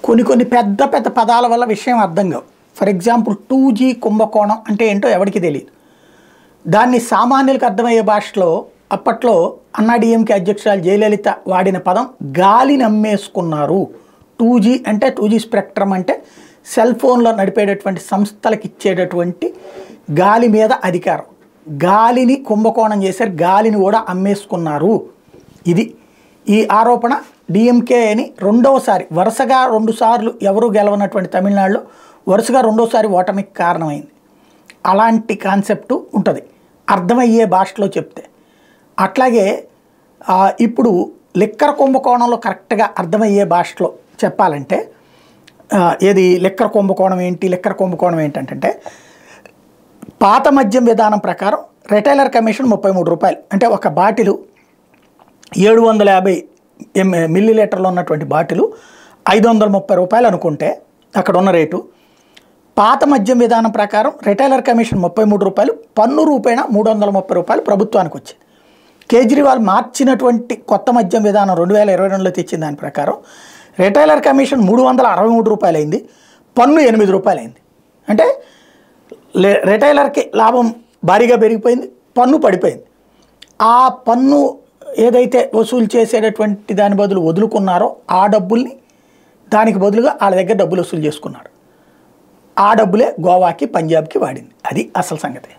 కొన్ని పెద్ద పెద్ద పదాల వల్ల విషయం అర్థం కావు. ఫర్ ఎగ్జాంపుల్ 2G కుంభకోణం అంటే ఏంటో ఎవరికి తెలియదు. దాన్ని సామాన్యులకు అర్థమయ్యే భాషలో అప్పట్లో అన్నాడీఎంకే అధ్యక్షురాలు జయలలిత వాడిన పదం గాలిని అమ్మేసుకున్నారు. 2G అంటే 2G స్పెక్ట్రమ్ అంటే సెల్ ఫోన్లో నడిపేటటువంటి సంస్థలకు ఇచ్చేటటువంటి గాలి మీద అధికారం. గాలిని కుంభకోణం చేశారు, గాలిని కూడా అమ్మేసుకున్నారు. ఇది ఈ ఆరోపణ డిఎంకేని రెండవసారి వరుసగా 2 సార్లు ఎవరు గెలవనటువంటి తమిళనాడులో వరుసగా రెండోసారి ఓటమికి కారణమైంది. అలాంటి కాన్సెప్టు ఉంటుంది అర్థమయ్యే భాషలో చెప్తే. అట్లాగే ఇప్పుడు లిక్కర్ కుంభకోణంలో కరెక్ట్గా అర్థమయ్యే భాషలో చెప్పాలంటే ఏది లిక్కర్ కుంభకోణం ఏంటి, లిక్కర్ కుంభకోణం ఏంటంటే పాత మద్యం విధానం ప్రకారం రిటైలర్ కమిషన్ 33 రూపాయలు. అంటే ఒక బాటిలు 750 మిల్లీలీటర్లు ఉన్నటువంటి బాటిలు 530 రూపాయలు అనుకుంటే అక్కడ ఉన్న రేటు. పాత మద్యం విధానం ప్రకారం రిటైలర్ కమిషన్ 33 రూపాయలు, పన్ను రూపాయన 330 రూపాయలు ప్రభుత్వానికి వచ్చింది. కేజ్రీవాల్ మార్చినటువంటి కొత్త మద్యం విధానం 2022లో తెచ్చిన దాని ప్రకారం రిటైలర్ కమిషన్ 363 రూపాయలు అయింది, పన్ను 8 రూపాయలు అయింది. అంటే రిటైలర్కి లాభం భారీగా పెరిగిపోయింది, పన్ను పడిపోయింది. ఆ పన్ను ఏదైతే వసూలు చేసేటటువంటి దాని బదులు వదులుకున్నారో ఆ డబ్బుల్ని దానికి బదులుగా వాళ్ళ దగ్గర డబ్బులు వసూలు చేసుకున్నాడు. ఆ డబ్బులే గోవాకి పంజాబ్కి వాడింది. అది అసలు సంగతి.